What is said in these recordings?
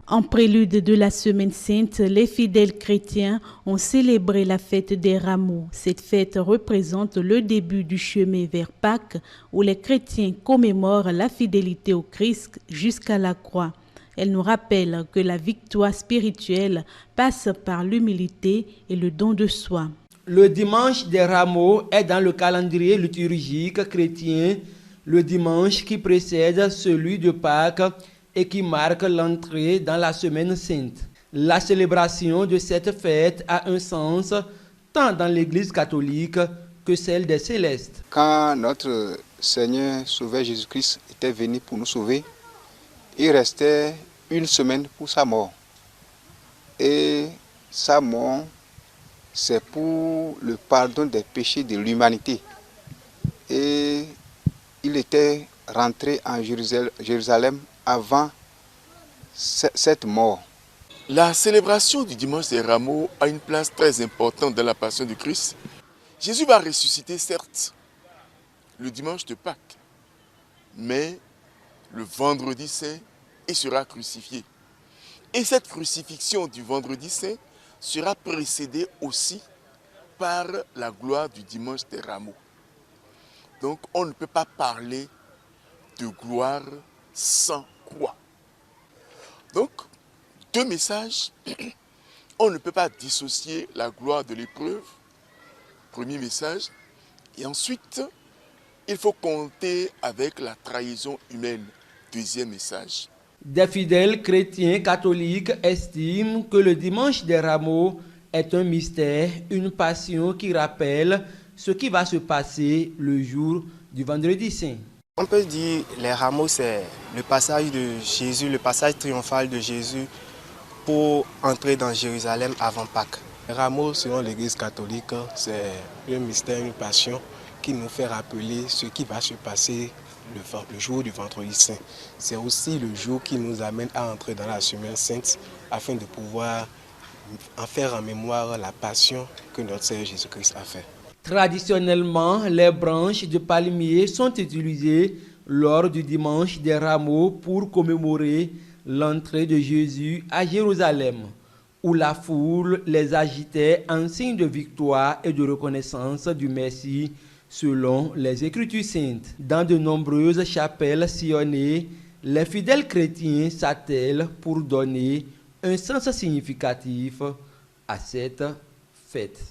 En prélude de la Semaine Sainte, les fidèles chrétiens ont célébré la fête des rameaux. Cette fête représente le début du chemin vers Pâques, où les chrétiens commémorent la fidélité au Christ jusqu'à la croix. Elle nous rappelle que la victoire spirituelle passe par l'humilité et le don de soi. Le dimanche des rameaux est dans le calendrier liturgique chrétien le dimanche qui précède celui de Pâques et qui marque l'entrée dans la Semaine Sainte. La célébration de cette fête a un sens tant dans l'Église catholique que celle des célestes. Quand notre Seigneur Sauveur Jésus-Christ était venu pour nous sauver, il restait une semaine pour sa mort. Et sa mort, c'est pour le pardon des péchés de l'humanité. Et il était rentré en Jérusalem avant cette mort. La célébration du dimanche des rameaux a une place très importante dans la passion du Christ. Jésus va ressusciter, certes, le dimanche de Pâques, mais le vendredi saint, il sera crucifié. Et cette crucifixion du vendredi saint sera précédée aussi par la gloire du dimanche des rameaux. Donc on ne peut pas parler de gloire sans croix. Donc, deux messages, on ne peut pas dissocier la gloire de l'épreuve, premier message, et ensuite, il faut compter avec la trahison humaine, deuxième message. Des fidèles chrétiens catholiques estiment que le dimanche des rameaux est un mystère, une passion qui rappelle ce qui va se passer le jour du vendredi saint. On peut dire que les rameaux, c'est le passage de Jésus, le passage triomphal de Jésus pour entrer dans Jérusalem avant Pâques. Les rameaux, selon l'Église catholique, c'est un mystère, une passion qui nous fait rappeler ce qui va se passer le jour du vendredi saint. C'est aussi le jour qui nous amène à entrer dans la Semaine Sainte afin de pouvoir en faire en mémoire la passion que notre Seigneur Jésus-Christ a fait. Traditionnellement, les branches de palmier sont utilisées lors du dimanche des rameaux pour commémorer l'entrée de Jésus à Jérusalem, où la foule les agitait en signe de victoire et de reconnaissance du Messie selon les Écritures saintes. Dans de nombreuses chapelles sillonnées, les fidèles chrétiens s'attellent pour donner un sens significatif à cette fête.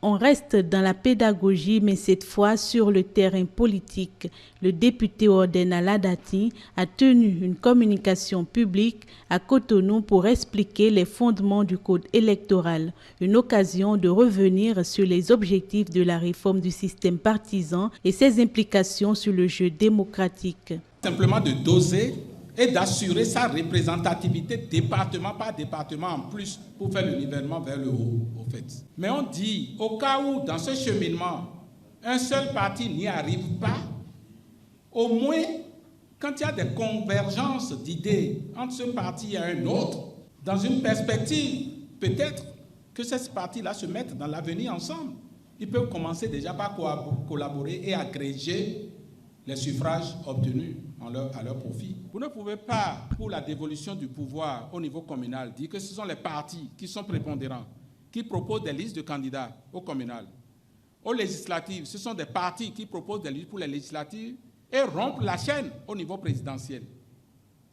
On reste dans la pédagogie, mais cette fois sur le terrain politique. Le député Ordena Ladati a tenu une communication publique à Cotonou pour expliquer les fondements du code électoral. Une occasion de revenir sur les objectifs de la réforme du système partisan et ses implications sur le jeu démocratique. Simplement de doser et d'assurer sa représentativité département par département en plus pour faire le nivellement vers le haut, au fait. Mais on dit, au cas où dans ce cheminement, un seul parti n'y arrive pas, au moins, quand il y a des convergences d'idées entre ce parti et un autre, dans une perspective, peut-être que ces partis-là se mettent dans l'avenir ensemble. Ils peuvent commencer déjà par collaborer et agréger les suffrages obtenus à leur profit. Vous ne pouvez pas, pour la dévolution du pouvoir au niveau communal, dire que ce sont les partis qui sont prépondérants, qui proposent des listes de candidats au communal. Aux législatives, ce sont des partis qui proposent des listes pour les législatives et rompent la chaîne au niveau présidentiel.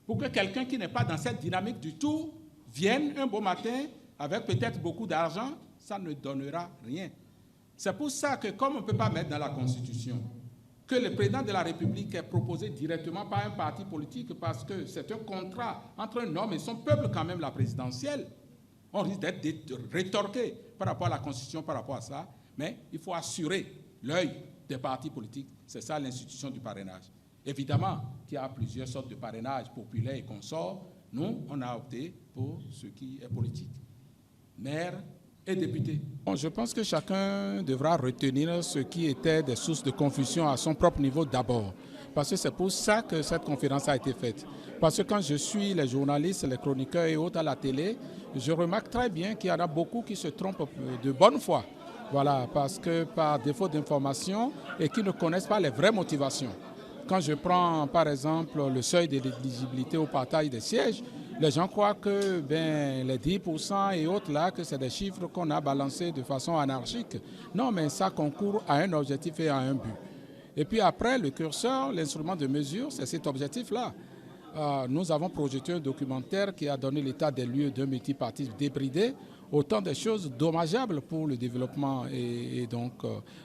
Pour que quelqu'un qui n'est pas dans cette dynamique du tout vienne un beau matin avec peut-être beaucoup d'argent, ça ne donnera rien. C'est pour ça que, comme on ne peut pas mettre dans la Constitution que le président de la République est proposé directement par un parti politique parce que c'est un contrat entre un homme et son peuple quand même, la présidentielle, on risque d'être rétorqué par rapport à la Constitution, par rapport à ça, mais il faut assurer l'œil des partis politiques. C'est ça l'institution du parrainage. Évidemment qu'il y a plusieurs sortes de parrainage populaires et consorts. Nous, on a opté pour ce qui est politique. Maire et député. Bon, je pense que chacun devra retenir ce qui était des sources de confusion à son propre niveau d'abord. Parce que c'est pour ça que cette conférence a été faite. Parce que quand je suis les journalistes, les chroniqueurs et autres à la télé, je remarque très bien qu'il y en a beaucoup qui se trompent de bonne foi Voilà, parce que par défaut d'information et qui ne connaissent pas les vraies motivations. Quand je prends par exemple le seuil d'éligibilité au partage des sièges, les gens croient que les 10% et autres là, que c'est des chiffres qu'on a balancés de façon anarchique. Non, mais ça concourt à un objectif et à un but. Et puis après, le curseur, l'instrument de mesure, c'est cet objectif-là. Nous avons projeté un documentaire qui a donné l'état des lieux d'un multipartisme débridé, autant de choses dommageables pour le développement et donc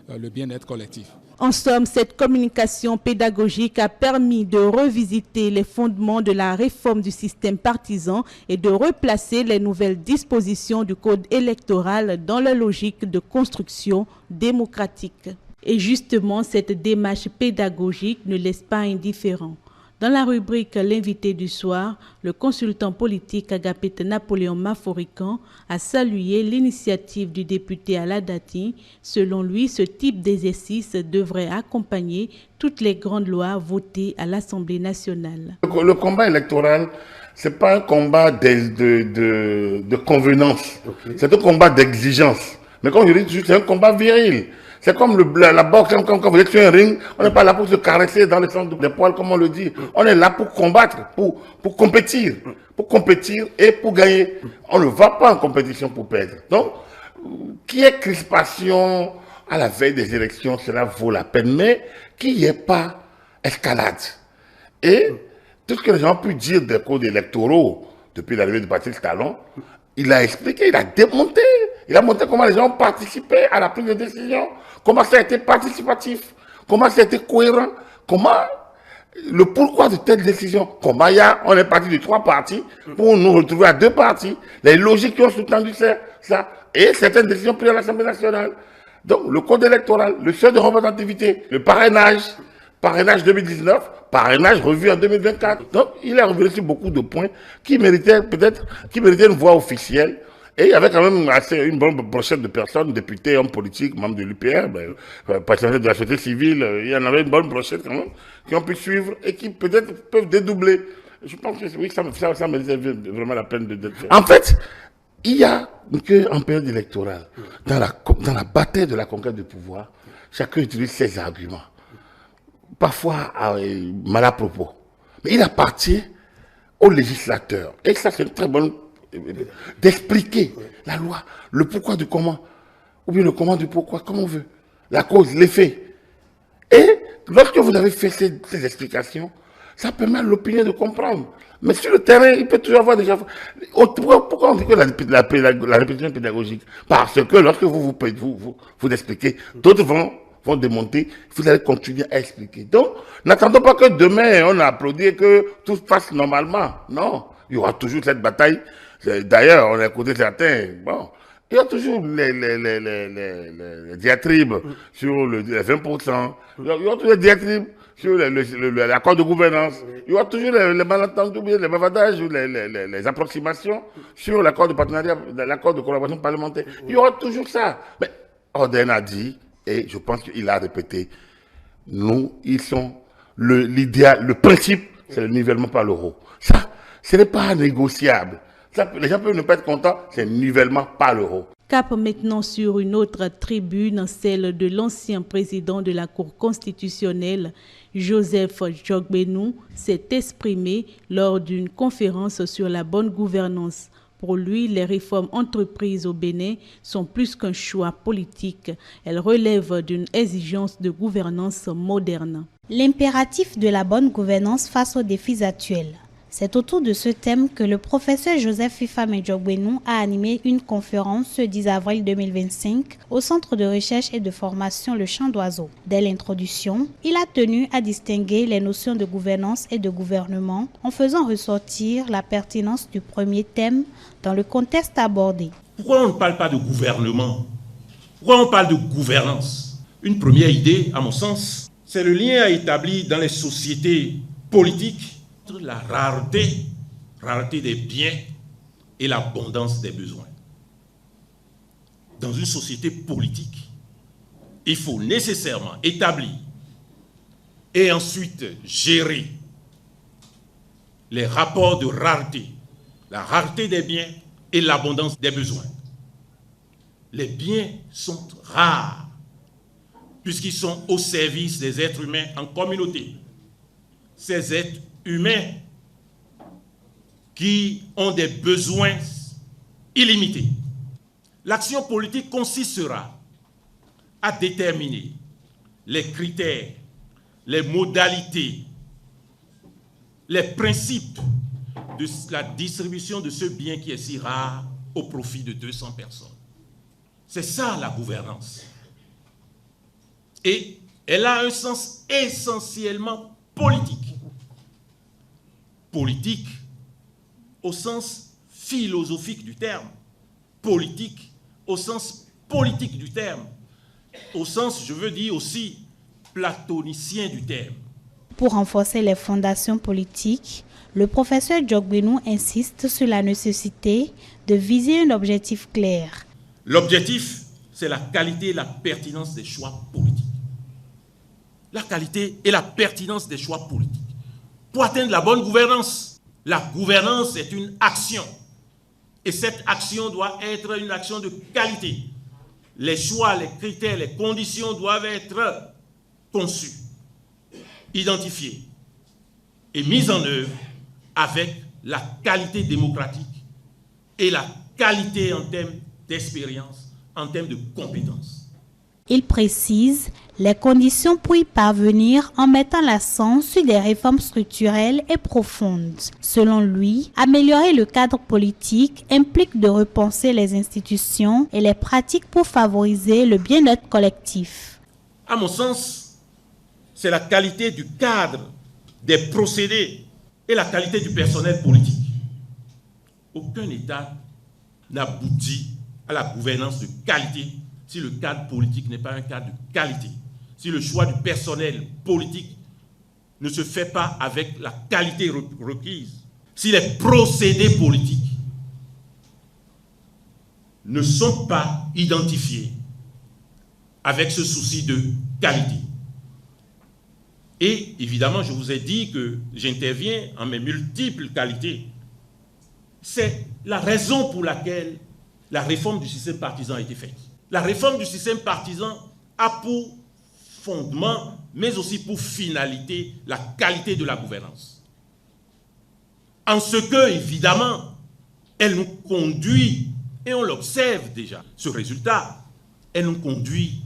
le bien-être collectif. En somme, cette communication pédagogique a permis de revisiter les fondements de la réforme du système partisan et de replacer les nouvelles dispositions du code électoral dans la logique de construction démocratique. Et justement, cette démarche pédagogique ne laisse pas indifférent. Dans la rubrique L'invité du soir, le consultant politique Agapite Napoléon Maforican a salué l'initiative du député Aladati. Selon lui, ce type d'exercice devrait accompagner toutes les grandes lois votées à l'Assemblée nationale. Le combat électoral, ce n'est pas un combat de convenance, c'est un combat d'exigence. Mais comme je dis, c'est un combat viril. C'est comme la boxe, quand vous êtes sur un ring, on n'est pas là pour se caresser dans le sens des poils, comme on le dit. On est là pour combattre, pour compétir et pour gagner. On ne va pas en compétition pour perdre. Donc, qu'il y ait crispation à la veille des élections, cela vaut la peine, mais qu'il n'y ait pas escalade. Et tout ce que les gens ont pu dire des codes électoraux depuis l'arrivée de Patrice Talon, il a expliqué, il a démonté. Il a montré comment les gens ont participé à la prise de décision, comment ça a été participatif, comment ça a été cohérent, comment le pourquoi de telle décision, comment on est parti de 3 partis pour nous retrouver à 2 partis, les logiques qui ont soutenu ça, et certaines décisions prises à l'Assemblée nationale. Donc le code électoral, le seuil de représentativité, le parrainage 2019, parrainage revu en 2024. Donc il a revenu sur beaucoup de points qui méritaient une voix officielle. Et il y avait quand même une bonne brochette de personnes, députés, hommes politiques, membres de l'UPR, passionnés de la société civile, il y en avait une bonne brochette quand même, qui ont pu suivre et qui peut-être peuvent dédoubler. Je pense que oui, ça méritait vraiment la peine de faire. En fait, il y a qu'en période électorale, dans la bataille de la conquête du pouvoir, chacun utilise ses arguments. Parfois mal à propos. Mais il appartient aux législateurs. Et ça, c'est une très bonne d'expliquer la loi, le pourquoi du comment, ou bien le comment du pourquoi, comme on veut, la cause, l'effet. Et lorsque vous avez fait ces explications, ça permet à l'opinion de comprendre. Mais sur le terrain, il peut toujours avoir déjà... Pourquoi on dit que la répétition pédagogique? Parce que lorsque vous expliquez, d'autres vont démonter, vous allez continuer à expliquer. Donc, n'attendons pas que demain, on applaudit et que tout se passe normalement. Non, il y aura toujours cette bataille. D'ailleurs, on a écouté certains, il y a toujours les diatribes sur les 20%, il y aura toujours les diatribes sur l'accord de gouvernance, il y aura toujours les malentendus, les bavardages, les approximations sur l'accord de partenariat, l'accord de collaboration parlementaire. Il y aura toujours ça. Mais Orden a dit, et je pense qu'il a répété, l'idéal, le principe, c'est le nivellement par l'euro. Ça, ce n'est pas négociable. Ça, les gens peuvent ne pas être contents, c'est nivellement par l'euro. Cap maintenant sur une autre tribune, celle de l'ancien président de la Cour constitutionnelle, Joseph Djogbenou, s'est exprimé lors d'une conférence sur la bonne gouvernance. Pour lui, les réformes entreprises au Bénin sont plus qu'un choix politique. Elles relèvent d'une exigence de gouvernance moderne. L'impératif de la bonne gouvernance face aux défis actuels. C'est autour de ce thème que le professeur Joseph Fifame Djogbenou a animé une conférence ce 10 avril 2025 au Centre de recherche et de formation Le Chant d'Oiseau. Dès l'introduction, il a tenu à distinguer les notions de gouvernance et de gouvernement en faisant ressortir la pertinence du premier thème dans le contexte abordé. Pourquoi on ne parle pas de gouvernement? Pourquoi on parle de gouvernance? Une première idée, à mon sens, c'est le lien à établir dans les sociétés politiques entre la rareté des biens et l'abondance des besoins. Dans une société politique, il faut nécessairement établir et ensuite gérer les rapports de rareté, la rareté des biens et l'abondance des besoins. les biens sont rares, puisqu'ils sont au service des êtres humains en communauté. Ces êtres humains qui ont des besoins illimités. L'action politique consistera à déterminer les critères, les modalités, les principes de la distribution de ce bien qui est si rare au profit de 200 personnes. C'est ça la gouvernance. Et elle a un sens essentiellement politique. Politique au sens philosophique du terme. Politique au sens politique du terme. Au sens, je veux dire aussi, platonicien du terme. Pour renforcer les fondations politiques, le professeur Djogbenou insiste sur la nécessité de viser un objectif clair. L'objectif, c'est la qualité et la pertinence des choix politiques. La qualité et la pertinence des choix politiques. Pour atteindre la bonne gouvernance, la gouvernance est une action. Et cette action doit être une action de qualité. Les choix, les critères, les conditions doivent être conçus, identifiés et mis en œuvre avec la qualité démocratique et la qualité en termes d'expérience, en termes de compétences. Il précise les conditions pour y parvenir en mettant l'accent sur des réformes structurelles et profondes. Selon lui, améliorer le cadre politique implique de repenser les institutions et les pratiques pour favoriser le bien-être collectif. À mon sens, c'est la qualité du cadre, des procédés et la qualité du personnel politique. Aucun État n'aboutit à la gouvernance de qualité si le cadre politique n'est pas un cadre de qualité, si le choix du personnel politique ne se fait pas avec la qualité requise, si les procédés politiques ne sont pas identifiés avec ce souci de qualité. Et évidemment, je vous ai dit que j'interviens en mes multiples qualités. C'est la raison pour laquelle la réforme du système partisan a été faite. La réforme du système partisan a pour fondement, mais aussi pour finalité, la qualité de la gouvernance. En ce que, évidemment, elle nous conduit, et on l'observe déjà, ce résultat, elle nous conduit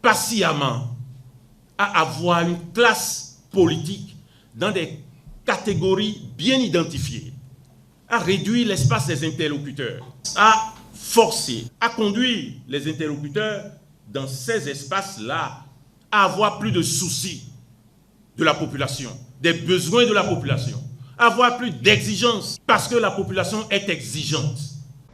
patiemment à avoir une classe politique dans des catégories bien identifiées, à réduire l'espace des interlocuteurs, à forcer, à conduire les interlocuteurs dans ces espaces-là, à avoir plus de soucis de la population, des besoins de la population, à avoir plus d'exigences parce que la population est exigeante.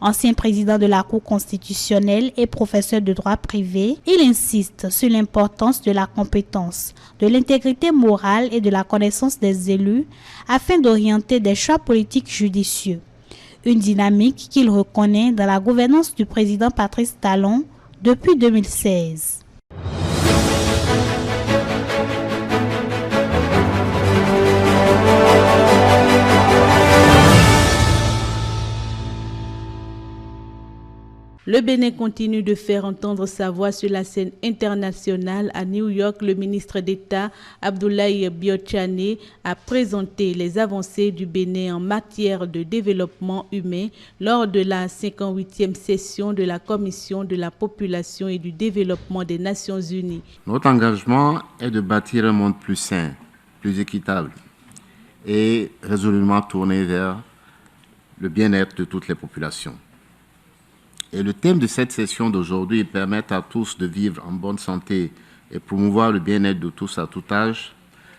Ancien président de la Cour constitutionnelle et professeur de droit privé, il insiste sur l'importance de la compétence, de l'intégrité morale et de la connaissance des élus afin d'orienter des choix politiques judicieux. Une dynamique qu'il reconnaît dans la gouvernance du président Patrice Talon depuis 2016. Le Bénin continue de faire entendre sa voix sur la scène internationale. À New York, le ministre d'État Abdoulaye Biotchane a présenté les avancées du Bénin en matière de développement humain lors de la 58e session de la Commission de la population et du développement des Nations Unies. Notre engagement est de bâtir un monde plus sain, plus équitable et résolument tourné vers le bien-être de toutes les populations. Et le thème de cette session d'aujourd'hui, permettre à tous de vivre en bonne santé et promouvoir le bien-être de tous à tout âge,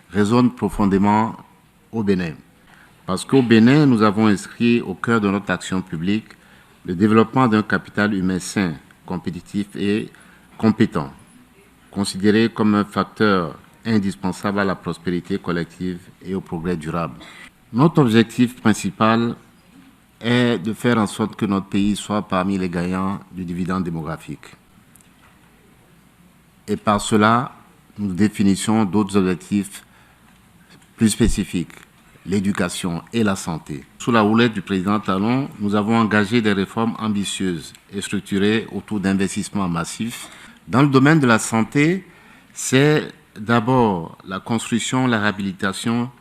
résonne profondément au Bénin. Parce qu'au Bénin, nous avons inscrit au cœur de notre action publique le développement d'un capital humain sain, compétitif et compétent, considéré comme un facteur indispensable à la prospérité collective et au progrès durable. Notre objectif principal est de faire en sorte que notre pays soit parmi les gagnants du dividende démographique. Et par cela, nous définissons d'autres objectifs plus spécifiques. l'éducation et la santé. Sous la houlette du président Talon, nous avons engagé des réformes ambitieuses et structurées autour d'investissements massifs. Dans le domaine de la santé, c'est d'abord la construction, la réhabilitation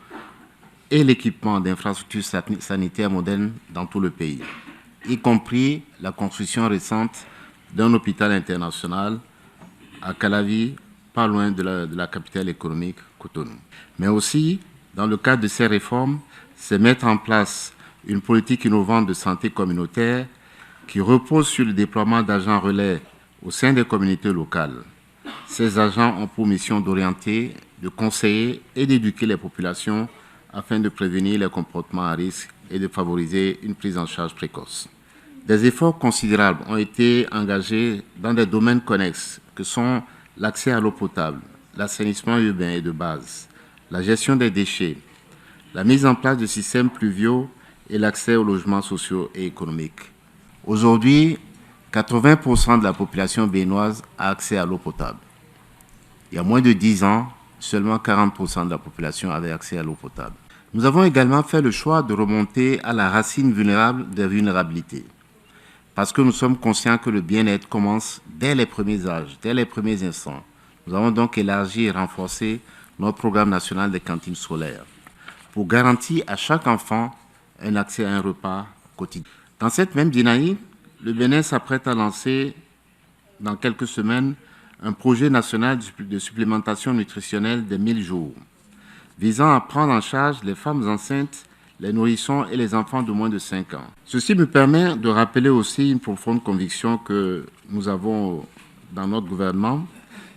et l'équipement d'infrastructures sanitaires modernes dans tout le pays, y compris la construction récente d'un hôpital international à Calavi, pas loin de la capitale économique, Cotonou. Mais aussi, dans le cadre de ces réformes, c'est mettre en place une politique innovante de santé communautaire qui repose sur le déploiement d'agents relais au sein des communautés locales. Ces agents ont pour mission d'orienter, de conseiller et d'éduquer les populations afin de prévenir les comportements à risque et de favoriser une prise en charge précoce. Des efforts considérables ont été engagés dans des domaines connexes que sont l'accès à l'eau potable, l'assainissement urbain et de base, la gestion des déchets, la mise en place de systèmes pluviaux et l'accès aux logements sociaux et économiques. Aujourd'hui, 80% de la population béninoise a accès à l'eau potable. Il y a moins de 10 ans, seulement 40% de la population avait accès à l'eau potable. Nous avons également fait le choix de remonter à la racine vulnérable des vulnérabilités, parce que nous sommes conscients que le bien-être commence dès les premiers âges, dès les premiers instants. Nous avons donc élargi et renforcé notre programme national des cantines scolaires pour garantir à chaque enfant un accès à un repas quotidien. Dans cette même dynamique, le Bénin s'apprête à lancer dans quelques semaines un projet national de supplémentation nutritionnelle des 1000 jours, visant à prendre en charge les femmes enceintes, les nourrissons et les enfants de moins de 5 ans. Ceci me permet de rappeler aussi une profonde conviction que nous avons dans notre gouvernement,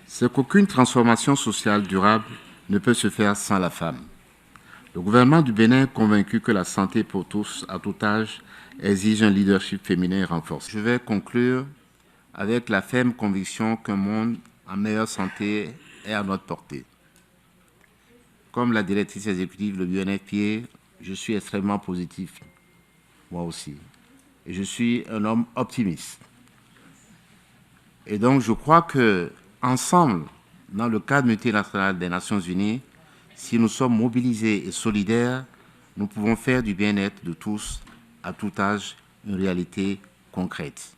c'est qu'aucune transformation sociale durable ne peut se faire sans la femme. Le gouvernement du Bénin est convaincu que la santé pour tous, à tout âge, exige un leadership féminin renforcé. Je vais conclure avec la ferme conviction qu'un monde en meilleure santé est à notre portée. Comme la directrice exécutive de l'UNFPA, je suis extrêmement positif, moi aussi. Et je suis un homme optimiste. Et donc je crois que ensemble, dans le cadre multilatéral des Nations Unies, si nous sommes mobilisés et solidaires, nous pouvons faire du bien-être de tous, à tout âge, une réalité concrète.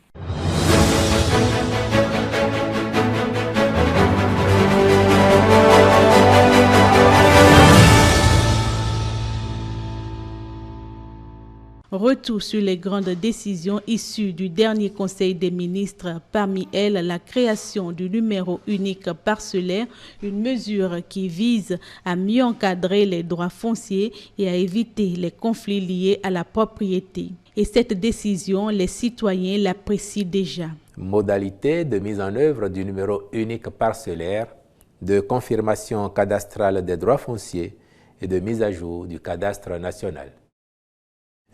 Retour sur les grandes décisions issues du dernier Conseil des ministres, parmi elles la création du numéro unique parcellaire, une mesure qui vise à mieux encadrer les droits fonciers et à éviter les conflits liés à la propriété. Et cette décision, les citoyens l'apprécient déjà. Modalité de mise en œuvre du numéro unique parcellaire, de confirmation cadastrale des droits fonciers et de mise à jour du cadastre national.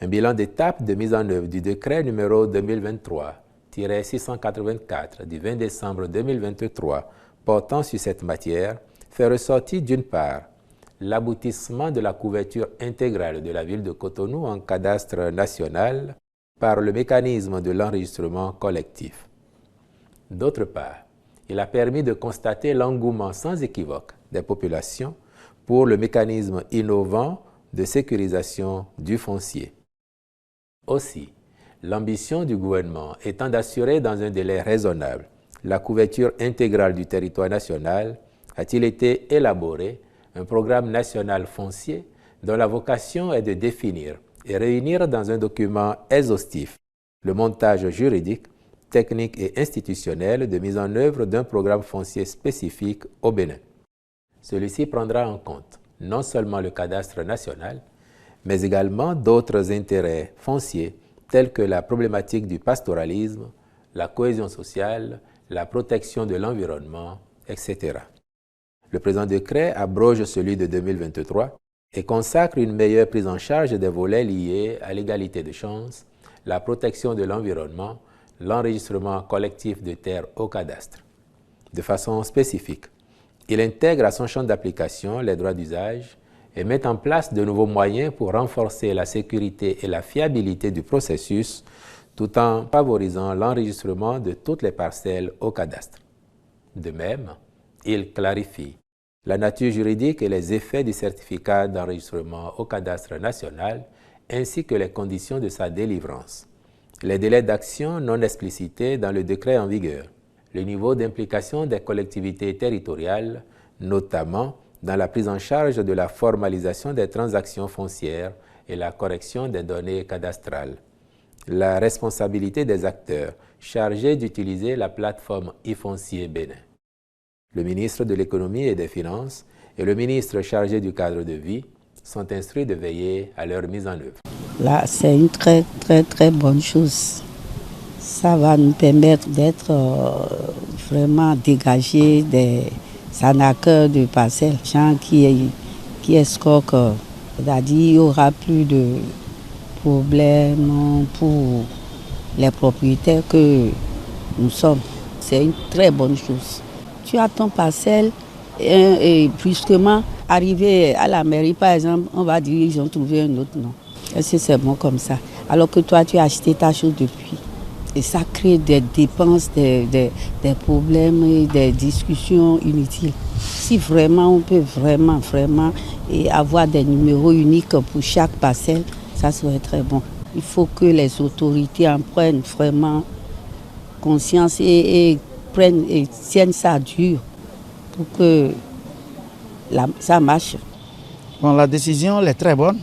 Un bilan d'étape de mise en œuvre du décret numéro 2023-684 du 20 décembre 2023 portant sur cette matière fait ressortir d'une part l'aboutissement de la couverture intégrale de la ville de Cotonou en cadastre national par le mécanisme de l'enregistrement collectif. D'autre part, il a permis de constater l'engouement sans équivoque des populations pour le mécanisme innovant de sécurisation du foncier. Aussi, l'ambition du gouvernement étant d'assurer dans un délai raisonnable la couverture intégrale du territoire national, a-t-il été élaboré un programme national foncier dont la vocation est de définir et réunir dans un document exhaustif le montage juridique, technique et institutionnel de mise en œuvre d'un programme foncier spécifique au Bénin. Celui-ci prendra en compte non seulement le cadastre national, mais également d'autres intérêts fonciers tels que la problématique du pastoralisme, la cohésion sociale, la protection de l'environnement, etc. Le présent décret abroge celui de 2023 et consacre une meilleure prise en charge des volets liés à l'égalité de chances, la protection de l'environnement, l'enregistrement collectif de terres au cadastre. De façon spécifique, il intègre à son champ d'application les droits d'usage et met en place de nouveaux moyens pour renforcer la sécurité et la fiabilité du processus tout en favorisant l'enregistrement de toutes les parcelles au cadastre. De même, il clarifie La nature juridique et les effets du certificat d'enregistrement au cadastre national, ainsi que les conditions de sa délivrance. Les délais d'action non explicités dans le décret en vigueur. Le niveau d'implication des collectivités territoriales, notamment dans la prise en charge de la formalisation des transactions foncières et la correction des données cadastrales. La responsabilité des acteurs chargés d'utiliser la plateforme e-foncier Bénin. Le ministre de l'Économie et des Finances et le ministre chargé du cadre de vie sont instruits de veiller à leur mise en œuvre. Là, c'est une très bonne chose. Ça va nous permettre d'être vraiment dégagés des arnaqueurs de parcelles, gens qui escroquent. C'est-à-dire qu'il n'y aura plus de problèmes pour les propriétaires que nous sommes. C'est une très bonne chose. Tu as ton parcelle et brusquement, arrivé à la mairie par exemple, on va dire qu'ils ont trouvé un autre nom. Est-ce que c'est bon comme ça? Alors que toi, tu as acheté ta chose depuis. Et ça crée des dépenses, des problèmes et des discussions inutiles. Si vraiment on peut vraiment avoir des numéros uniques pour chaque parcelle, ça serait très bon. Il faut que les autorités en prennent vraiment conscience et tiennent ça dur pour que ça marche. Bon, la décision elle est très bonne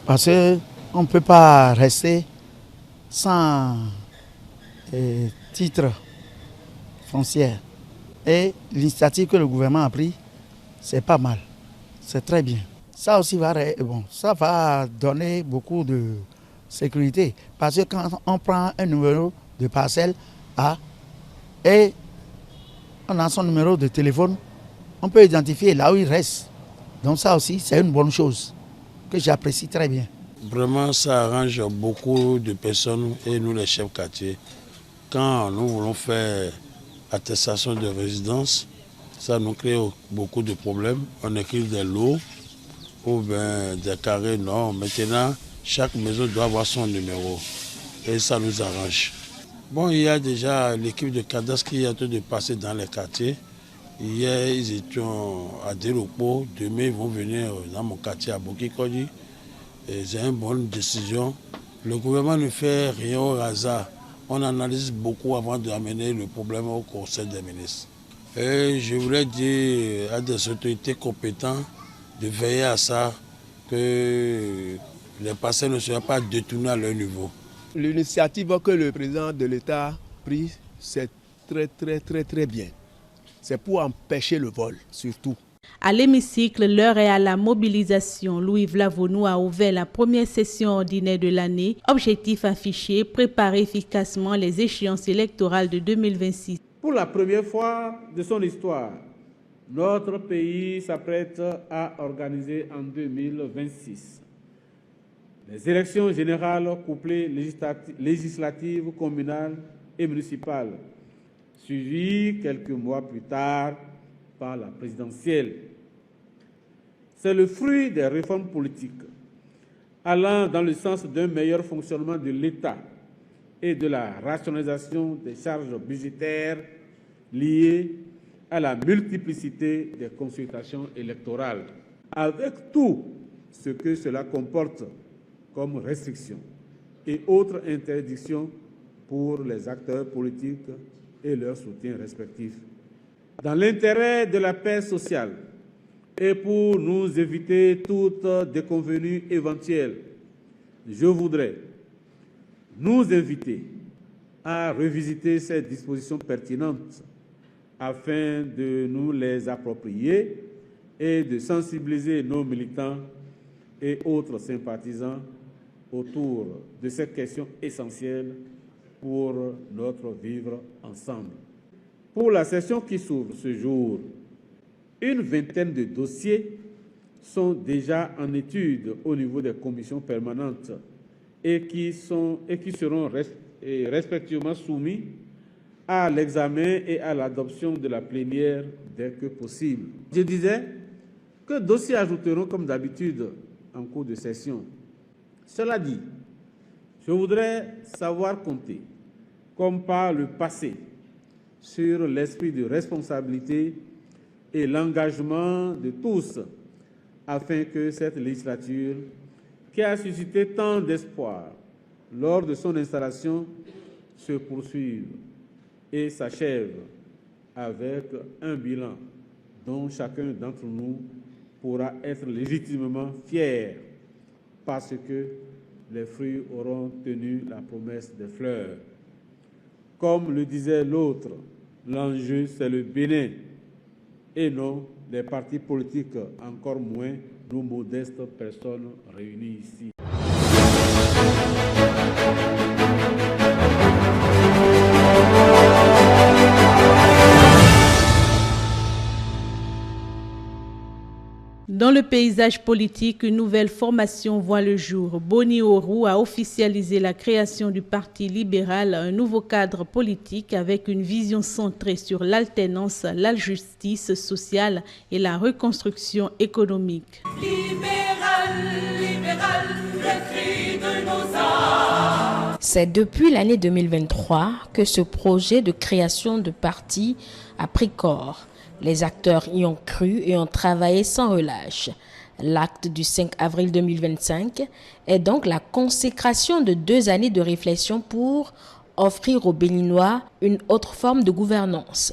parce qu'on ne peut pas rester sans titre foncier. Et l'initiative que le gouvernement a prise, c'est pas mal. C'est très bien. Ça aussi ça va donner beaucoup de sécurité. Parce que quand on prend un numéro de parcelle A et on a son numéro de téléphone, on peut identifier là où il reste. Donc ça aussi, c'est une bonne chose que j'apprécie très bien. Vraiment, ça arrange beaucoup de personnes et nous les chefs quartiers. Quand nous voulons faire attestation de résidence, ça nous crée beaucoup de problèmes. On écrit des lots ou bien des carrés. Non, maintenant, chaque maison doit avoir son numéro et ça nous arrange. Bon, il y a déjà l'équipe de cadastre qui est en train de passer dans les quartiers. Hier, ils étaient à Delopo. Demain, ils vont venir dans mon quartier à Bokikodi. C'est une bonne décision. Le gouvernement ne fait rien au hasard. On analyse beaucoup avant d'amener le problème au Conseil des ministres. Et je voulais dire à des autorités compétentes de veiller à ça, que les parcelles ne soient pas détournées à leur niveau. L'initiative que le président de l'État a prise, c'est très bien. C'est pour empêcher le vol, surtout. À l'hémicycle, l'heure est à la mobilisation. Louis Vlavonou a ouvert la première session ordinaire de l'année. Objectif affiché, préparer efficacement les échéances électorales de 2026. Pour la première fois de son histoire, notre pays s'apprête à organiser en 2026 les élections générales couplées législatives, communales et municipales, suivies quelques mois plus tard par la présidentielle. C'est le fruit des réformes politiques allant dans le sens d'un meilleur fonctionnement de l'État et de la rationalisation des charges budgétaires liées à la multiplicité des consultations électorales, avec tout ce que cela comporte comme restrictions et autres interdictions pour les acteurs politiques et leurs soutiens respectifs. Dans l'intérêt de la paix sociale et pour nous éviter toute déconvenue éventuelle, je voudrais nous inviter à revisiter ces dispositions pertinentes afin de nous les approprier et de sensibiliser nos militants et autres sympathisants autour de ces questions essentielles pour notre vivre ensemble. Pour la session qui s'ouvre ce jour, une vingtaine de dossiers sont déjà en étude au niveau des commissions permanentes et qui seront respectivement soumis à l'examen et à l'adoption de la plénière dès que possible. Je disais que dossiers ajouteront comme d'habitude en cours de session. Cela dit, je voudrais savoir compter, comme par le passé, sur l'esprit de responsabilité et l'engagement de tous afin que cette législature, qui a suscité tant d'espoir lors de son installation, se poursuive et s'achève avec un bilan dont chacun d'entre nous pourra être légitimement fier parce que les fruits auront tenu la promesse des fleurs. Comme le disait l'autre, l'enjeu c'est le Bénin et non les partis politiques, encore moins nos modestes personnes réunies ici. Dans le paysage politique, une nouvelle formation voit le jour. Boni Orou a officialisé la création du Parti libéral, un nouveau cadre politique avec une vision centrée sur l'alternance, la justice sociale et la reconstruction économique. Libéral, libéral, le cri de nos âmes. C'est depuis l'année 2023 que ce projet de création de parti a pris corps. Les acteurs y ont cru et ont travaillé sans relâche. L'acte du 5 avril 2025 est donc la consécration de 2 années de réflexion pour offrir aux Béninois une autre forme de gouvernance.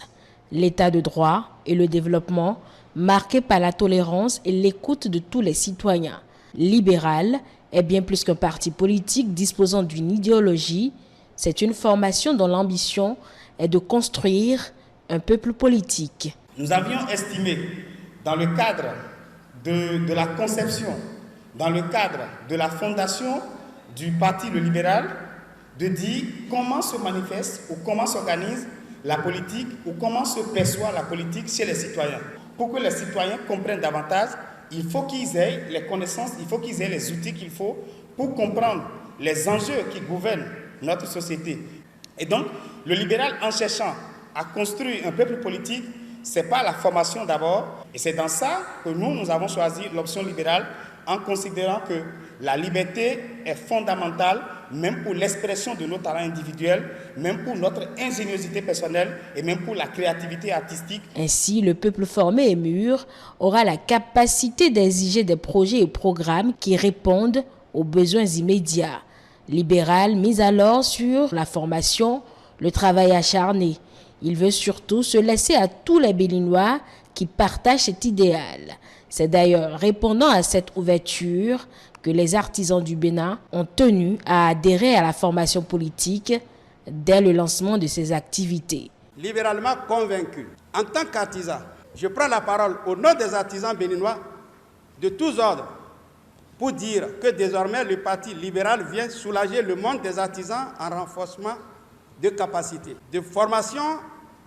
L'état de droit et le développement marqué par la tolérance et l'écoute de tous les citoyens. Libéral est bien plus qu'un parti politique disposant d'une idéologie. C'est une formation dont l'ambition est de construire un peuple politique. Nous avions estimé, dans le cadre de la conception, dans le cadre de la fondation du Parti le Libéral, de dire comment se manifeste ou comment s'organise la politique ou comment se perçoit la politique chez les citoyens. Pour que les citoyens comprennent davantage, il faut qu'ils aient les connaissances, il faut qu'ils aient les outils qu'il faut pour comprendre les enjeux qui gouvernent notre société. Et donc, le libéral, en cherchant à construire un peuple politique, c'est pas la formation d'abord, et c'est dans ça que nous avons choisi l'option libérale en considérant que la liberté est fondamentale, même pour l'expression de nos talents individuels, même pour notre ingéniosité personnelle et même pour la créativité artistique. Ainsi, le peuple formé et mûr aura la capacité d'exiger des projets et programmes qui répondent aux besoins immédiats. Libéral mise alors sur la formation, le travail acharné. Il veut surtout se laisser à tous les Béninois qui partagent cet idéal. C'est d'ailleurs répondant à cette ouverture que les artisans du Bénin ont tenu à adhérer à la formation politique dès le lancement de ces activités. Libéralement convaincu, en tant qu'artisan, je prends la parole au nom des artisans béninois de tous ordres pour dire que désormais le Parti libéral vient soulager le monde des artisans en renforcement de capacités, de formation,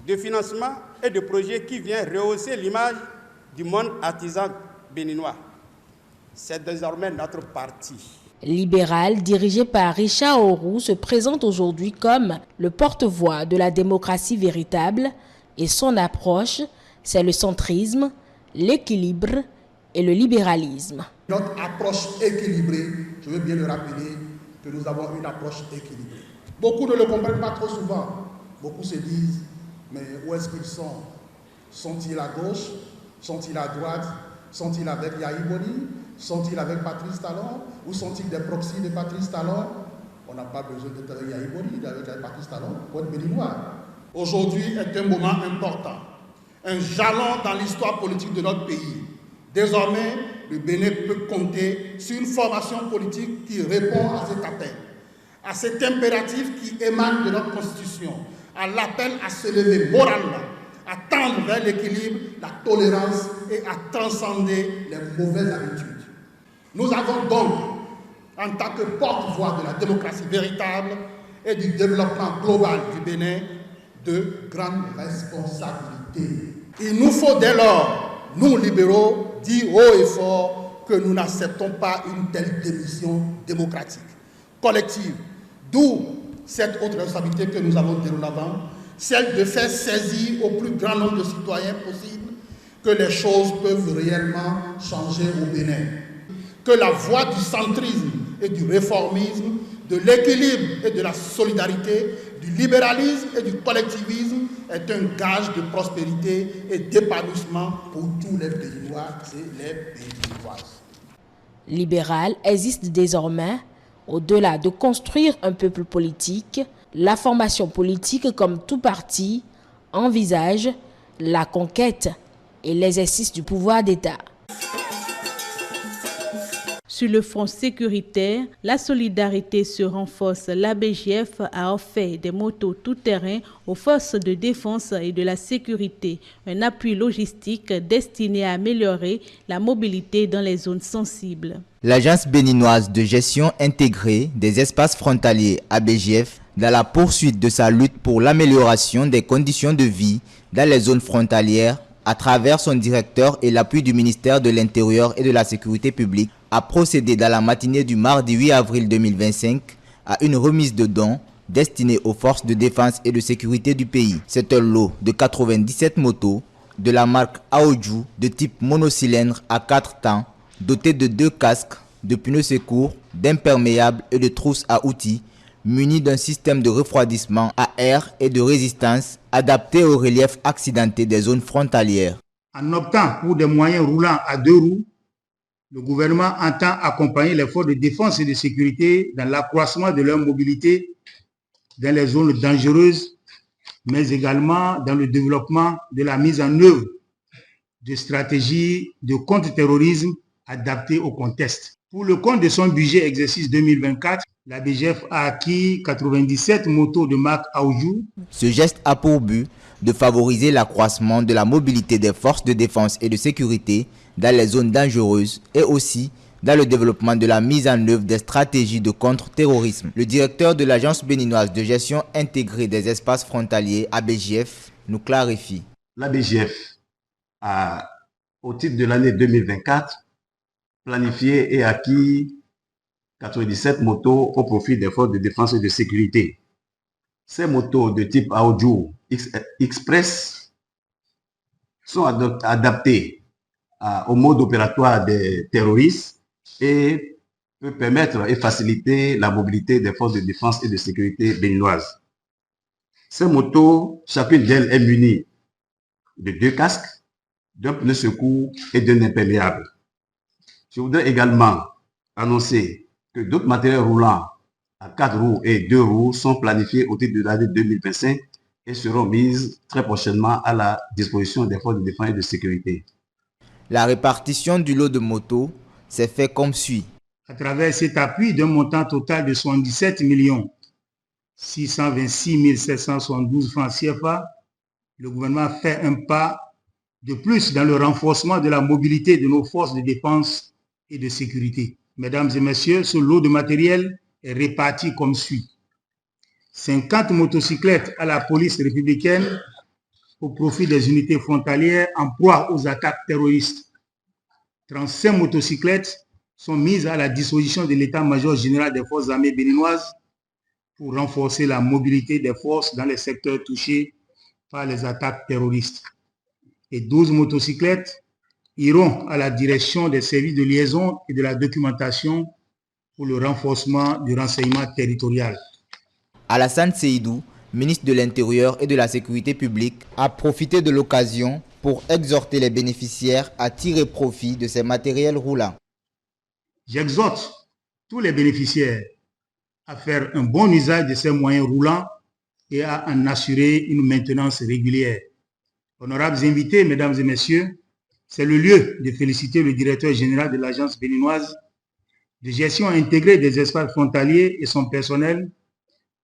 de financement et de projets qui viennent rehausser l'image du monde artisan béninois. C'est désormais notre parti. Libéral, dirigé par Richard Orou, se présente aujourd'hui comme le porte-voix de la démocratie véritable et son approche, c'est le centrisme, l'équilibre et le libéralisme. Notre approche équilibrée, je veux bien le rappeler, que nous avons une approche équilibrée. Beaucoup ne le comprennent pas trop souvent. Beaucoup se disent, mais où est-ce qu'ils sont? Sont-ils à gauche? Sont-ils à droite? Sont-ils avec Yahi Boni? Sont-ils avec Patrice Talon? Ou sont-ils des proxys de Patrice Talon? On n'a pas besoin d'être avec Yahi Boni, avec Patrice Talon, pour être béninois. Aujourd'hui est un moment important, un jalon dans l'histoire politique de notre pays. Désormais, le Bénin peut compter sur une formation politique qui répond à cet appel, à cet impératif qui émane de notre Constitution, à l'appel à se lever moralement, à tendre vers l'équilibre, la tolérance et à transcender les mauvaises habitudes. Nous avons donc, en tant que porte-voix de la démocratie véritable et du développement global du Bénin, de grandes responsabilités. Il nous faut dès lors, nous libéraux, dire haut et fort que nous n'acceptons pas une telle démission démocratique, collective, d'où cette autre responsabilité que nous avons dorénavant, celle de faire saisir au plus grand nombre de citoyens possible que les choses peuvent réellement changer au Bénin, que la voie du centrisme et du réformisme, de l'équilibre et de la solidarité, du libéralisme et du collectivisme est un gage de prospérité et d'épanouissement pour tous les Béninois et les Béninoises. Libéral existe désormais, au-delà de construire un peuple politique, la formation politique, comme tout parti, envisage la conquête et l'exercice du pouvoir d'État. Sur le front sécuritaire, la solidarité se renforce. L'ABGF a offert des motos tout-terrain aux forces de défense et de la sécurité, un appui logistique destiné à améliorer la mobilité dans les zones sensibles. L'Agence béninoise de gestion intégrée des espaces frontaliers ABGF, dans la poursuite de sa lutte pour l'amélioration des conditions de vie dans les zones frontalières, à travers son directeur et l'appui du ministère de l'Intérieur et de la Sécurité publique, a procédé dans la matinée du mardi 8 avril 2025 à une remise de dons destinée aux forces de défense et de sécurité du pays. C'est un lot de 97 motos de la marque Aoju de type monocylindre à 4 temps, doté de 2 casques, de pneus secours, d'imperméables et de trousses à outils, munis d'un système de refroidissement à air et de résistance adapté au relief accidenté des zones frontalières. En optant pour des moyens roulants à 2 roues, le gouvernement entend accompagner les forces de défense et de sécurité dans l'accroissement de leur mobilité dans les zones dangereuses, mais également dans le développement de la mise en œuvre de stratégies de contre-terrorisme adaptées au contexte. Pour le compte de son budget exercice 2024, la BGF a acquis 97 motos de marque Aoju. Ce geste a pour but de favoriser l'accroissement de la mobilité des forces de défense et de sécurité dans les zones dangereuses et aussi dans le développement de la mise en œuvre des stratégies de contre-terrorisme. Le directeur de l'Agence béninoise de gestion intégrée des espaces frontaliers, ABGF, nous clarifie. L'ABGF a, au titre de l'année 2024, planifié et acquis 97 motos au profit des forces de défense et de sécurité. Ces motos de type Aoju Express sont adaptées au mode opératoire des terroristes et peut permettre et faciliter la mobilité des forces de défense et de sécurité béninoises. Ces motos, chacune d'elles est munie de 2 casques, d'un pneu secours et d'un imperméable. Je voudrais également annoncer que d'autres matériels roulants à 4 roues et 2 roues sont planifiés au titre de l'année 2025 et seront mises très prochainement à la disposition des forces de défense et de sécurité. La répartition du lot de motos s'est fait comme suit. À travers cet appui d'un montant total de 77 626 772 francs CFA, le gouvernement fait un pas de plus dans le renforcement de la mobilité de nos forces de défense et de sécurité. Mesdames et messieurs, ce lot de matériel est réparti comme suit. 50 motocyclettes à la police républicaine au profit des unités frontalières en proie aux attaques terroristes. 35 motocyclettes sont mises à la disposition de l'état-major général des forces armées béninoises pour renforcer la mobilité des forces dans les secteurs touchés par les attaques terroristes. Et 12 motocyclettes iront à la direction des services de liaison et de la documentation pour le renforcement du renseignement territorial. Alassane Seydou, ministre de l'Intérieur et de la Sécurité publique, a profité de l'occasion pour exhorter les bénéficiaires à tirer profit de ces matériels roulants. J'exhorte tous les bénéficiaires à faire un bon usage de ces moyens roulants et à en assurer une maintenance régulière. Honorables invités, mesdames et messieurs, c'est le lieu de féliciter le directeur général de l'Agence béninoise de gestion intégrée des espaces frontaliers et son personnel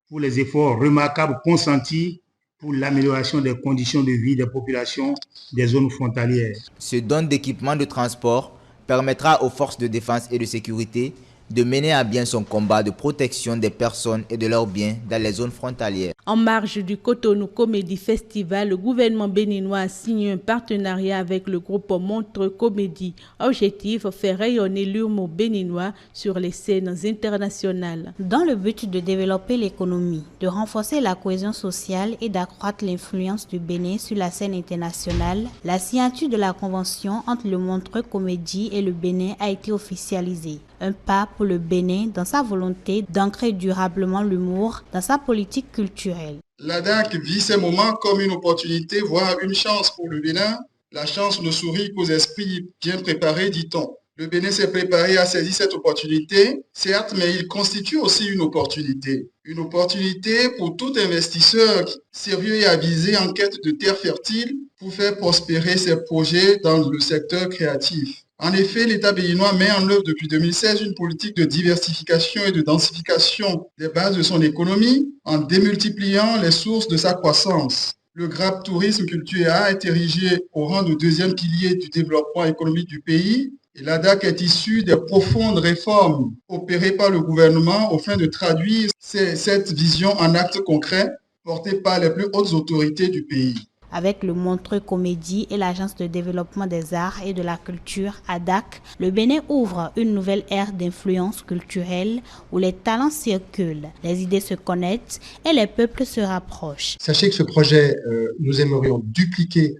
pour les efforts remarquables consentis pour l'amélioration des conditions de vie des populations des zones frontalières. Ce don d'équipement de transport permettra aux forces de défense et de sécurité de mener à bien son combat de protection des personnes et de leurs biens dans les zones frontalières. En marge du Cotonou Comedy Festival, le gouvernement béninois a signé un partenariat avec le groupe Montreux Comédie. Objectif, faire rayonner l'humour béninois sur les scènes internationales. Dans le but de développer l'économie, de renforcer la cohésion sociale et d'accroître l'influence du Bénin sur la scène internationale, la signature de la convention entre le Montreux Comédie et le Bénin a été officialisée. Un pas pour le Bénin dans sa volonté d'ancrer durablement l'humour dans sa politique culturelle. culturelle. L'ADAC vit ces moments comme une opportunité, voire une chance pour le Bénin. La chance ne sourit qu'aux esprits bien préparés, dit-on. Le Bénin s'est préparé à saisir cette opportunité, certes, mais il constitue aussi une opportunité. Une opportunité pour tout investisseur sérieux et avisé en quête de terre fertile pour faire prospérer ses projets dans le secteur créatif. En effet, l'État béninois met en œuvre depuis 2016 une politique de diversification et de densification des bases de son économie en démultipliant les sources de sa croissance. Le GRAP Tourisme Culture a été érigé au rang de deuxième pilier du développement économique du pays. Et l'ADAC est issue des profondes réformes opérées par le gouvernement au fin de traduire cette vision en actes concrets portés par les plus hautes autorités du pays. Avec le Montreux Comédie et l'Agence de développement des arts et de la culture ADAC, le Bénin ouvre une nouvelle ère d'influence culturelle où les talents circulent, les idées se connectent et les peuples se rapprochent. Sachez que ce projet, nous aimerions dupliquer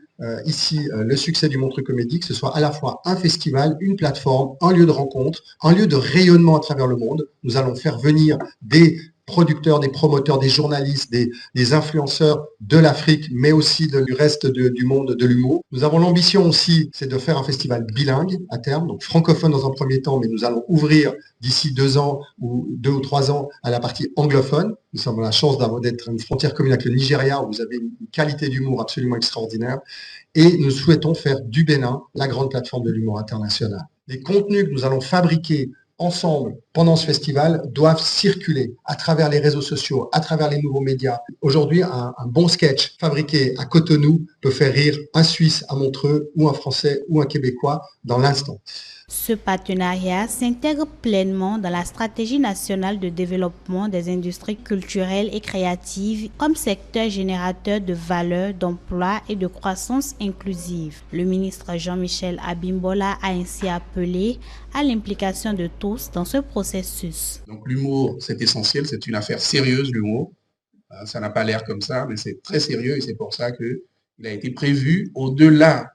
ici le succès du Montreux Comédie, que ce soit à la fois un festival, une plateforme, un lieu de rencontre, un lieu de rayonnement à travers le monde. Nous allons faire venir des producteurs, des promoteurs, des journalistes, des influenceurs de l'Afrique, mais aussi du reste du monde de l'humour. Nous avons l'ambition aussi, c'est de faire un festival bilingue à terme, donc francophone dans un premier temps, mais nous allons ouvrir d'ici 2 ans ou 2 ou 3 ans à la partie anglophone. Nous avons la chance d'être une frontière commune avec le Nigeria, où vous avez une qualité d'humour absolument extraordinaire. Et nous souhaitons faire du Bénin la grande plateforme de l'humour international. Les contenus que nous allons fabriquer ensemble, pendant ce festival, doivent circuler à travers les réseaux sociaux, à travers les nouveaux médias. Aujourd'hui, un bon sketch fabriqué à Cotonou peut faire rire un Suisse à Montreux ou un Français ou un Québécois dans l'instant. Ce partenariat s'intègre pleinement dans la stratégie nationale de développement des industries culturelles et créatives comme secteur générateur de valeur, d'emploi et de croissance inclusive. Le ministre Jean-Michel Abimbola a ainsi appelé à l'implication de tous dans ce processus. Donc l'humour, c'est essentiel, c'est une affaire sérieuse, l'humour. Ça n'a pas l'air comme ça, mais c'est très sérieux et c'est pour ça qu'il a été prévu au-delà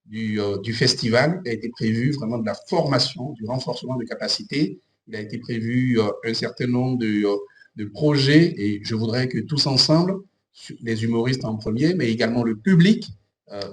du festival, il a été prévu vraiment de la formation, du renforcement de capacités. Il a été prévu un certain nombre de projets et je voudrais que tous ensemble, les humoristes en premier, mais également le public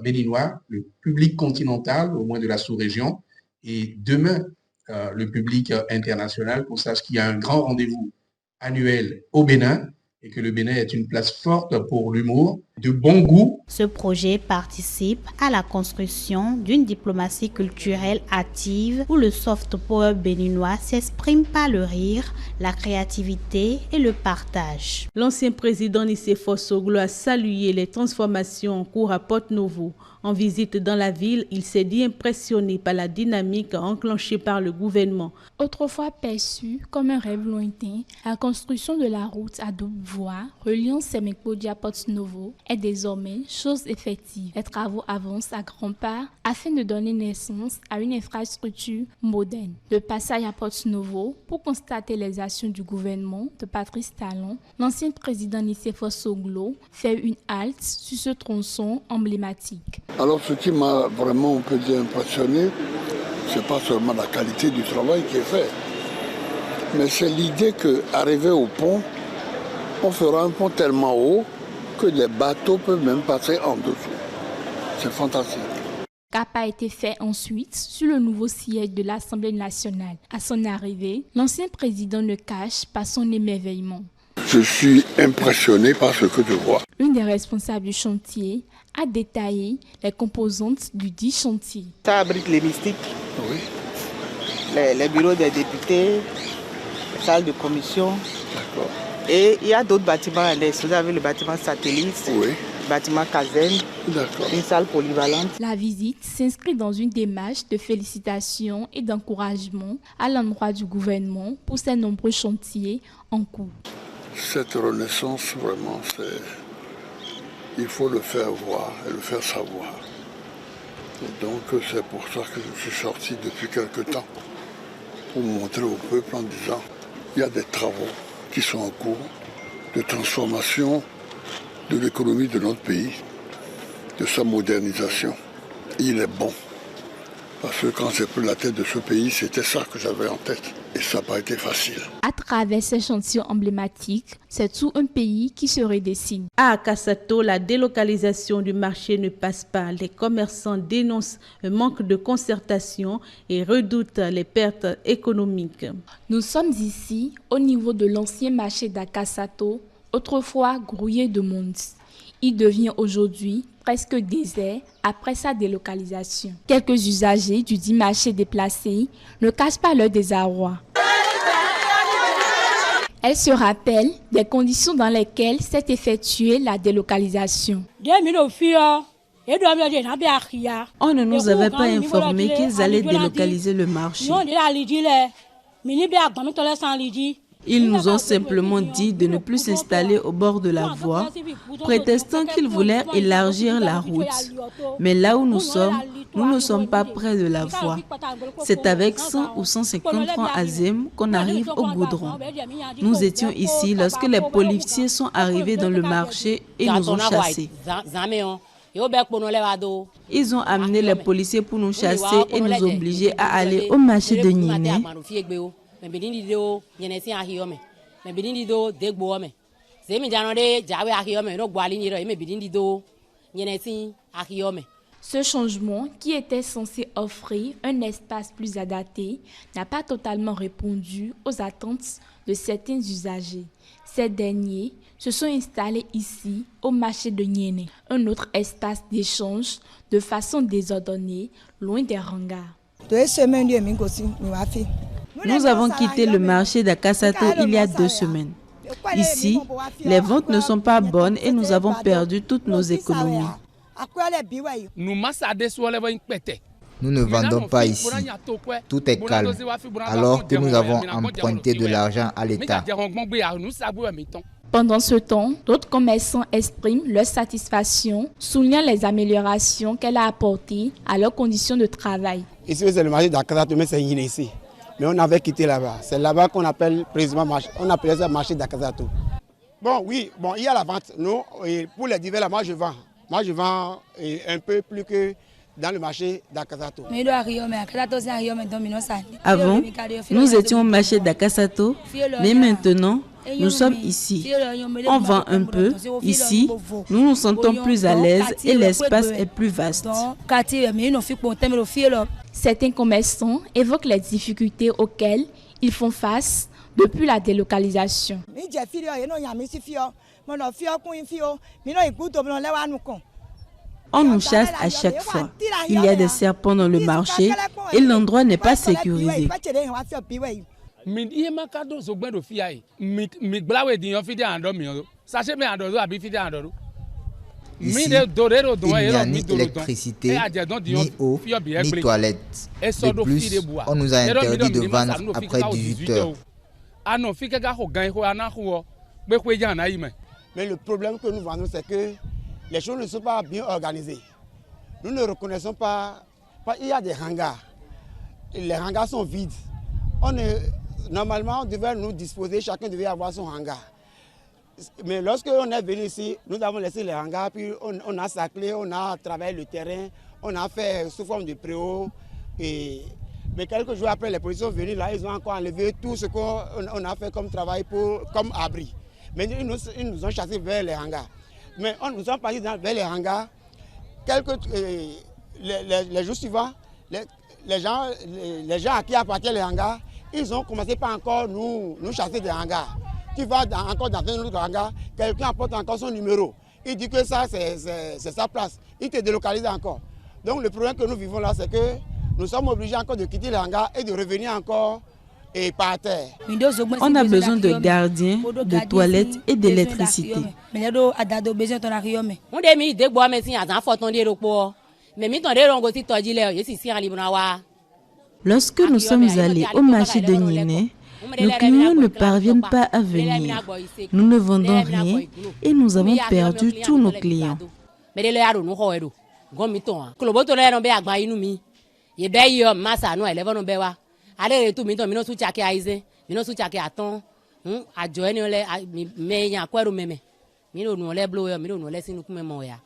béninois, le public continental, au moins de la sous-région, et demain, le public international, qu'on sache qu'il y a un grand rendez-vous annuel au Bénin, et que le Bénin est une place forte pour l'humour, de bon goût. Ce projet participe à la construction d'une diplomatie culturelle active où le soft power béninois s'exprime par le rire, la créativité et le partage. L'ancien président Nicéphore Soglo a salué les transformations en cours à Porte-Novo. En visite dans la ville, il s'est dit impressionné par la dynamique enclenchée par le gouvernement. Autrefois perçue comme un rêve lointain, la construction de la route à double voie reliant Semek-Podi à Porte-Novo est désormais chose effective. Les travaux avancent à grands pas afin de donner naissance à une infrastructure moderne. De passage à Porte-Novo pour constater les actions du gouvernement de Patrice Talon, l'ancien président Nicéphore Soglo fait une halte sur ce tronçon emblématique. Alors ce qui m'a vraiment, on peut dire, impressionné, c'est pas seulement la qualité du travail qui est fait, mais c'est l'idée qu'arrivé au pont, on fera un pont tellement haut que les bateaux peuvent même passer en dessous. C'est fantastique. Cap a été fait ensuite sur le nouveau siège de l'Assemblée nationale. À son arrivée, l'ancien président ne cache pas son émerveillement. Je suis impressionné par ce que je vois. Une des responsables du chantier a détaillé les composantes du dit chantier. Ça abrite l'hémicycle, oui. les bureaux des députés, les salles de commission. D'accord. Et il y a d'autres bâtiments annexes. Vous avez le bâtiment satellite, oui. Le bâtiment caserne, une salle polyvalente. La visite s'inscrit dans une démarche de félicitations et d'encouragement à l'endroit du gouvernement pour ses nombreux chantiers en cours. Cette renaissance, vraiment, il faut le faire voir et le faire savoir. Et donc c'est pour ça que je suis sorti depuis quelque temps, pour montrer au peuple en disant il y a des travaux qui sont en cours de transformation de l'économie de notre pays, de sa modernisation. Et il est bon, Parce que quand j'ai pris la tête de ce pays, c'était ça que j'avais en tête. Et ça n'a pas été facile. À travers ces chantiers emblématiques, c'est tout un pays qui se redessine. À Akasato, la délocalisation du marché ne passe pas. Les commerçants dénoncent un manque de concertation et redoutent les pertes économiques. Nous sommes ici au niveau de l'ancien marché d'Akasato, autrefois grouillé de monde. Il devient aujourd'hui presque désert après sa délocalisation. Quelques usagers du dit marché déplacé ne cachent pas leur désarroi. Elles se rappellent des conditions dans lesquelles s'est effectuée la délocalisation. On ne nous avait pas informé qu'ils allaient délocaliser le marché. Ils nous ont simplement dit de ne plus s'installer au bord de la voie, prétextant qu'ils voulaient élargir la route. Mais là où nous ne sommes pas près de la voie. C'est avec 100 ou 150 francs ASEM qu'on arrive au goudron. Nous étions ici lorsque les policiers sont arrivés dans le marché et nous ont chassés. Ils ont amené les policiers pour nous chasser et nous obliger à aller au marché de Niéné. Ce changement, qui était censé offrir un espace plus adapté, n'a pas totalement répondu aux attentes de certains usagers. Ces derniers se sont installés ici, au marché de Niéné, un autre espace d'échange de façon désordonnée, loin des hangars. Nous avons quitté le marché d'Akasato il y a 2 semaines. Ici, les ventes ne sont pas bonnes et nous avons perdu toutes nos économies. Nous ne vendons pas ici. Tout est calme, alors que nous avons emprunté de l'argent à l'État. Pendant ce temps, d'autres commerçants expriment leur satisfaction, soulignant les améliorations qu'elle a apportées à leurs conditions de travail. Ici, c'est le marché d'Akasato, mais c'est ici. Mais on avait quitté là-bas. C'est là-bas qu'on appelle précisément marché. On appelait ça marché d'Akasato. Bon, oui, bon, il y a la vente. Nous, pour les divers, là, moi je vends. Moi je vends un peu plus que dans le marché d'Akasato. Avant, nous étions au marché d'Akasato, mais maintenant, nous sommes ici. On vend un peu. Ici, nous nous sentons plus à l'aise et l'espace est plus vaste. Certains commerçants évoquent les difficultés auxquelles ils font face depuis la délocalisation. On nous chasse à chaque fois. Il y a des serpents dans le marché et l'endroit n'est pas sécurisé. Ici, il n'y a ni électricité, ni eau, ni toilettes. De plus, on nous a interdit de vendre après 18 heures. Mais le problème que nous vendons, c'est que les choses ne sont pas bien organisées. Nous ne reconnaissons pas. Il y a des hangars. Les hangars sont vides. Normalement, on devait nous disposer, chacun devait avoir son hangar. Mais lorsque on est venu ici, nous avons laissé les hangars, puis on a saclé, on a travaillé le terrain, on a fait sous forme de préau. Mais quelques jours après, les policiers sont venus là, ils ont encore enlevé tout ce qu'on a fait comme travail, comme abri. Mais ils nous ont chassés vers les hangars. Mais nous sommes partis vers les hangars. Les jours suivants, les gens à qui appartiennent les hangars, ils ont commencé par encore nous chasser des hangars. Tu vas encore dans un autre hangar, quelqu'un apporte encore son numéro. Il dit que ça, c'est sa place. Il te délocalise encore. Donc le problème que nous vivons là, c'est que nous sommes obligés encore de quitter les hangars et de revenir encore par terre. On a besoin de gardiens, de toilettes et d'électricité. Lorsque nous sommes allés au marché de Niéné, nos clients ne parviennent pas à venir. Nous ne vendons rien et nous avons perdu tous nos clients.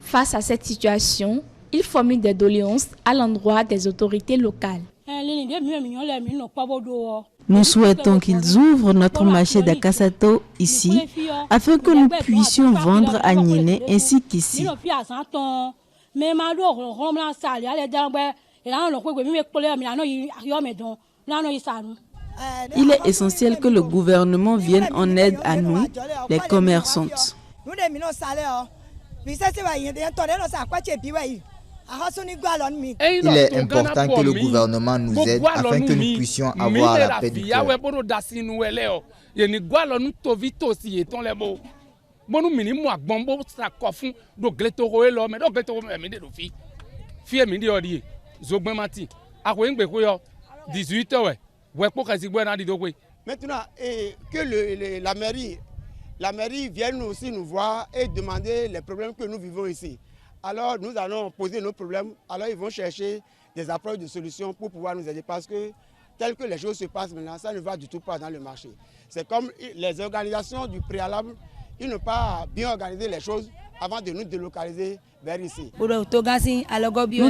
Face à cette situation, Il formule des doléances à l'endroit des autorités locales. Nous souhaitons qu'ils ouvrent notre marché d'Akasato ici, afin que nous puissions vendre à Niéné ainsi qu'ici. Il est essentiel que le gouvernement vienne en aide à nous, les commerçantes. Il est important que le gouvernement nous aide afin que nous puissions avoir la paix du cœur. Maintenant, que la mairie vienne aussi nous voir et demander les problèmes que nous vivons ici. Alors nous allons poser nos problèmes, alors ils vont chercher des approches de solutions pour pouvoir nous aider parce que tel que les choses se passent maintenant, ça ne va du tout pas dans le marché. C'est comme les organisations du préalable, ils n'ont pas bien organisé les choses avant de nous délocaliser vers ici. Nous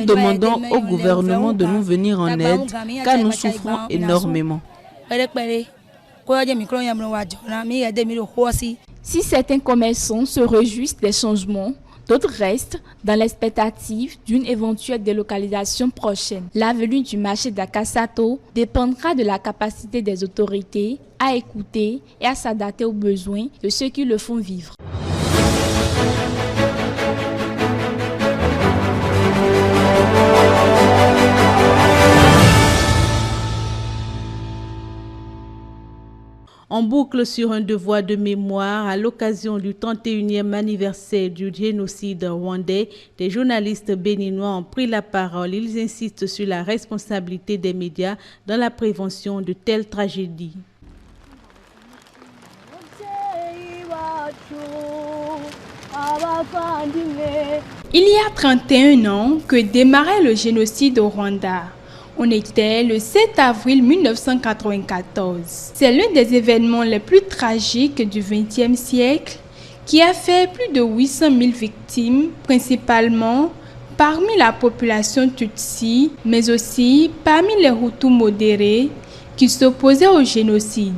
demandons au gouvernement de nous venir en aide car nous souffrons énormément. Si certains commerçants se réjouissent des changements, d'autres restent dans l'expectative d'une éventuelle délocalisation prochaine. L'avenir du marché d'Akasato dépendra de la capacité des autorités à écouter et à s'adapter aux besoins de ceux qui le font vivre. On boucle sur un devoir de mémoire à l'occasion du 31e anniversaire du génocide rwandais. Des journalistes béninois ont pris la parole. Ils insistent sur la responsabilité des médias dans la prévention de telles tragédies. Il y a 31 ans que démarrait le génocide au Rwanda. On était le 7 avril 1994. C'est l'un des événements les plus tragiques du XXe siècle qui a fait plus de 800 000 victimes, principalement parmi la population Tutsi, mais aussi parmi les Hutus modérés qui s'opposaient au génocide.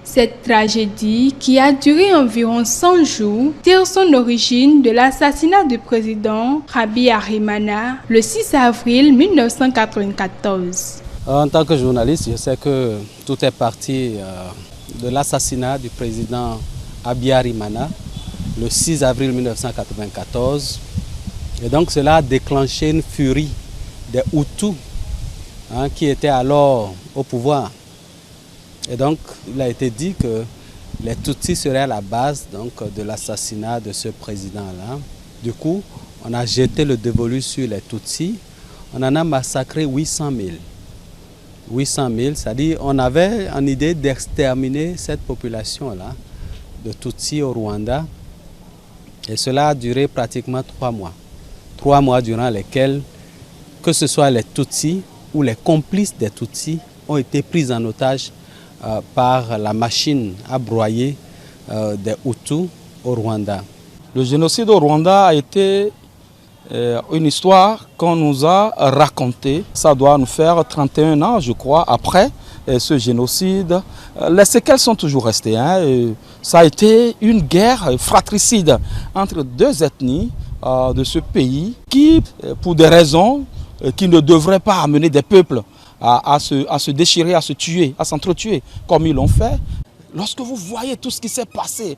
Cette tragédie, qui a duré environ 100 jours, tire son origine de l'assassinat du président Habyarimana le 6 avril 1994. En tant que journaliste, je sais que tout est parti de l'assassinat du président Habyarimana le 6 avril 1994. Et donc cela a déclenché une furie des Hutus qui étaient alors au pouvoir. Et donc, il a été dit que les Tutsis seraient à la base de l'assassinat de ce président-là. Du coup, on a jeté le dévolu sur les Tutsis. On en a massacré 800 000. 800 000, c'est-à-dire qu'on avait en idée d'exterminer cette population-là de Tutsis au Rwanda. Et cela a duré pratiquement 3 mois. 3 mois durant lesquels, que ce soit les Tutsis ou les complices des Tutsis, ont été pris en otage par la machine à broyer des Hutus au Rwanda. Le génocide au Rwanda a été une histoire qu'on nous a racontée. Ça doit nous faire 31 ans, je crois, après ce génocide. Les séquelles sont toujours restées. Ça a été une guerre fratricide entre deux ethnies de ce pays qui, pour des raisons qui ne devraient pas amener des peuples à se déchirer, à se tuer, à s'entretuer, comme ils l'ont fait. Lorsque vous voyez tout ce qui s'est passé,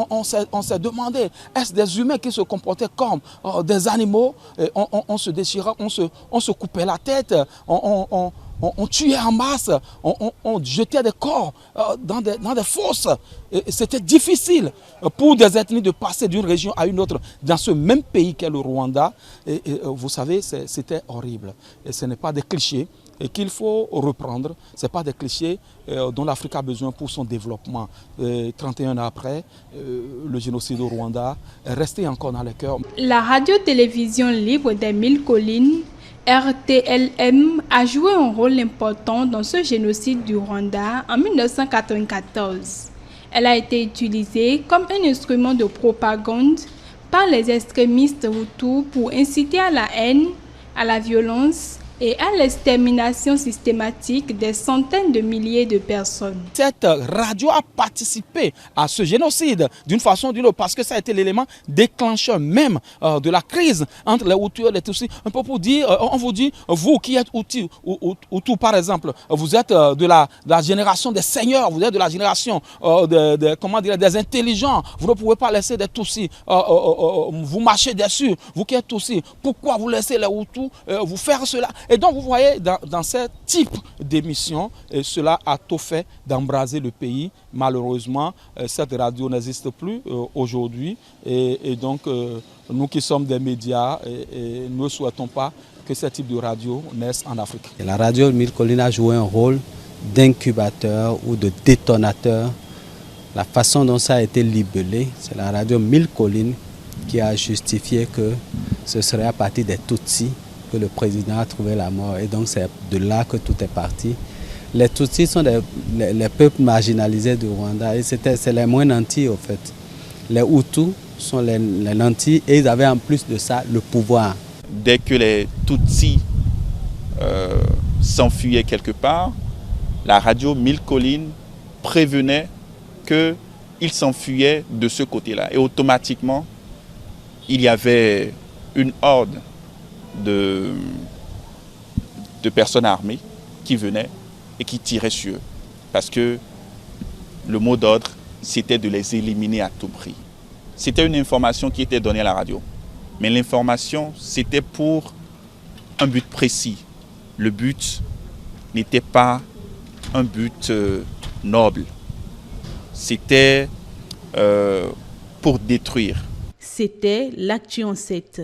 on s'est demandé, est-ce des humains qui se comportaient comme des animaux? On se déchirait, on se coupait la tête, on tuait en masse, on jetait des corps dans des fosses. C'était difficile pour des ethnies de passer d'une région à une autre dans ce même pays qu'est le Rwanda. Et vous savez, c'était horrible. Et ce n'est pas des clichés et qu'il faut reprendre. Ce n'est pas des clichés dont l'Afrique a besoin pour son développement. 31 ans après, le génocide au Rwanda est resté encore dans les cœurs. La radio-télévision libre des 1000 collines, RTLM, a joué un rôle important dans ce génocide du Rwanda en 1994. Elle a été utilisée comme un instrument de propagande par les extrémistes Hutus pour inciter à la haine, à la violence et à l'extermination systématique des centaines de milliers de personnes. Cette radio a participé à ce génocide d'une façon ou d'une autre parce que ça a été l'élément déclencheur même de la crise entre les Hutus et les Tutsis. Un peu pour dire, on vous dit, vous qui êtes Hutus par exemple, vous êtes de la génération des seigneurs, vous êtes de la génération des intelligents, vous ne pouvez pas laisser des Tutsis vous marcher dessus, vous qui êtes Tutsis, pourquoi vous laissez les Hutus vous faire cela? Et donc vous voyez dans ce type d'émission, cela a tout fait d'embraser le pays. Malheureusement, cette radio n'existe plus aujourd'hui et donc nous qui sommes des médias, nous ne souhaitons pas que ce type de radio naisse en Afrique. Et la radio Mille Collines a joué un rôle d'incubateur ou de détonateur. La façon dont ça a été libellé, c'est la radio Mille Collines qui a justifié que ce serait à partir des Tutsis que le président a trouvé la mort. Et donc c'est de là que tout est parti. Les Tutsis sont les peuples marginalisés du Rwanda et c'est les moins nantis au fait. Les Hutus sont les nantis et ils avaient en plus de ça le pouvoir. Dès que les Tutsis s'enfuyaient quelque part, la radio Mille Collines prévenait qu'ils s'enfuyaient de ce côté-là. Et automatiquement, il y avait une horde de personnes armées qui venaient et qui tiraient sur eux. Parce que le mot d'ordre, c'était de les éliminer à tout prix. C'était une information qui était donnée à la radio. Mais l'information, c'était pour un but précis. Le but n'était pas un but noble. C'était pour détruire. C'était l'Actu en 7.